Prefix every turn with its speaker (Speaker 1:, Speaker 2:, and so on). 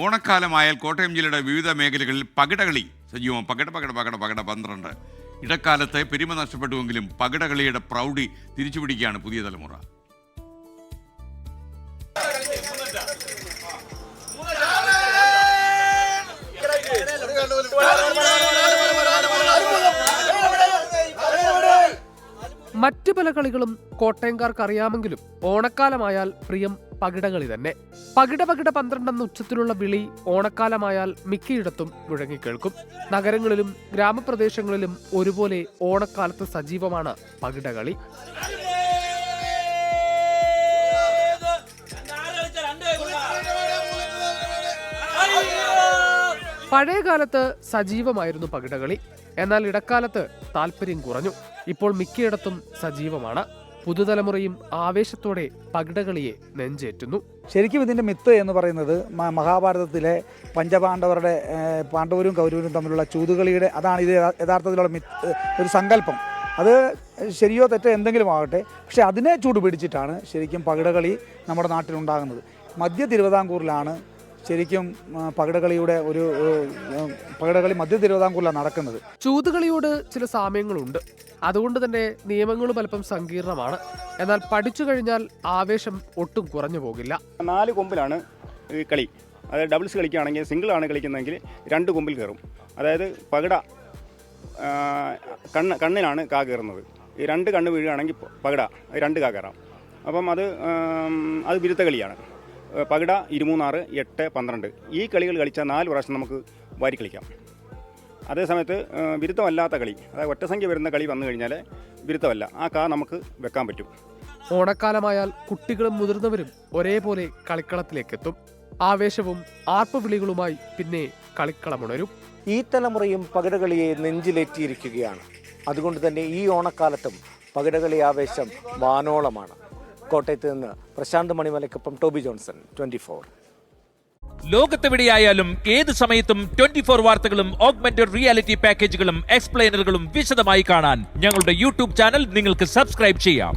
Speaker 1: ഓണക്കാലമായാൽ കോട്ടയം ജില്ലയുടെ വിവിധ മേഖലകളിൽ പകിടകളി സജീവം. പകിട 12. ഇടക്കാലത്ത് പെരുമ നഷ്ടപ്പെട്ടുവെങ്കിലും പകിടകളിയുടെ പ്രൗഢി തിരിച്ചുപിടിക്കുകയാണ് പുതിയ തലമുറ.
Speaker 2: മറ്റു പല കളികളും കോട്ടയംകാർക്ക് അറിയാമെങ്കിലും ഓണക്കാലമായാൽ പ്രിയം പകിടകളി തന്നെ. പകിട 12 എന്ന ഉച്ചത്തിലുള്ള വിളി ഓണക്കാലമായാൽ മിക്കയിടത്തും മുഴങ്ങിക്കേൾക്കും. നഗരങ്ങളിലും ഗ്രാമപ്രദേശങ്ങളിലും ഒരുപോലെ ഓണക്കാലത്ത് സജീവമാണ് പകിടകളി. പഴയകാലത്ത് സജീവമായിരുന്നു പകിടകളി. എന്നാൽ ഇടക്കാലത്ത് താല്പര്യം കുറഞ്ഞു. ഇപ്പോൾ മിക്കയിടത്തും സജീവമാണ്. പുതുതലമുറയും ആവേശത്തോടെ പകിടകളിയെ നെഞ്ചേറ്റുന്നു.
Speaker 3: ശരിക്കും ഇതിൻ്റെ മിത്ത് എന്ന് പറയുന്നത് മഹാഭാരതത്തിലെ പഞ്ചപാണ്ഡവരുടെ പാണ്ഡവരും കൗരവരും തമ്മിലുള്ള ചൂതുകളിയുടെ അതാണ് ഇത് യഥാർത്ഥത്തിലുള്ള മിത്ത്, ഒരു സങ്കല്പം. അത് ശരിയോ തെറ്റോ എന്തെങ്കിലും ആകട്ടെ, പക്ഷെ അതിനെ ചൂടുപിടിച്ചിട്ടാണ് ശരിക്കും പകിടകളി നമ്മുടെ നാട്ടിലുണ്ടാകുന്നത്. മധ്യ തിരുവിതാംകൂറിലാണ് ശരിക്കും പകിടകളിയുടെ പകിടകളി മധ്യ തിരുവിതാംകൂറിലാണ് നടക്കുന്നത്.
Speaker 2: ചൂതുകളിയോട് ചില സാമ്യങ്ങളുണ്ട്. അതുകൊണ്ട് തന്നെ നിയമങ്ങളും അല്പം സങ്കീർണമാണ്. എന്നാൽ പഠിച്ചു കഴിഞ്ഞാൽ ആവേശം ഒട്ടും കുറഞ്ഞു പോകില്ല.
Speaker 4: 4 കൊമ്പിലാണ് ഈ കളി. അതായത് ഡബിൾസ് കളിക്കുകയാണെങ്കിൽ സിംഗിൾ ആണ് കളിക്കുന്നതെങ്കിൽ 2 കൊമ്പിൽ കയറും. അതായത് പകിട കണ്ണിലാണ് കാ കയറുന്നത്. ഈ 2 കണ്ണ് വീഴുകയാണെങ്കിൽ പകിട 2 കാ കയറാം. അപ്പം അത് വിരുദ്ധ കളിയാണ്. പകിട 23, 8, 12 ഈ കളികൾ കളിച്ചാൽ 4 പ്രാവശ്യം നമുക്ക് വാരി കളിക്കാം. അതേസമയത്ത് വിരുദ്ധമല്ലാത്ത കളി, അതായത് ഒറ്റസംഖ്യ വരുന്ന കളി വന്നു കഴിഞ്ഞാൽ വിരുദ്ധമല്ല, ആ കാ നമുക്ക് വെക്കാൻ പറ്റും.
Speaker 2: ഓണക്കാലമായാൽ കുട്ടികളും മുതിർന്നവരും ഒരേപോലെ കളിക്കളത്തിലേക്കെത്തും. ആവേശവും ആർപ്പുവിളികളുമായി പിന്നെ കളിക്കളമുണരും.
Speaker 5: ഈ തലമുറയും പകിടകളിയെ നെഞ്ചിലേറ്റിയിരിക്കുകയാണ്. അതുകൊണ്ട് തന്നെ ഈ ഓണക്കാലത്തും പകിടകളി ആവേശം വാനോളമാണ്. കോട്ടയത്ത് നിന്ന് പ്രശാന്ത് മണിമലയ്ക്കൊപ്പം ടോബി ജോൺസൺ, 24.
Speaker 6: ലോകത്തെവിടെയായാലും ഏത് സമയത്തും 24 വാർത്തകളും ഓഗ്മെന്റഡ് റിയാലിറ്റി പാക്കേജുകളും എക്സ്പ്ലെയിനറുകളും വിശദമായി കാണാൻ ഞങ്ങളുടെ യൂട്യൂബ് ചാനൽ നിങ്ങൾക്ക് സബ്സ്ക്രൈബ് ചെയ്യാം.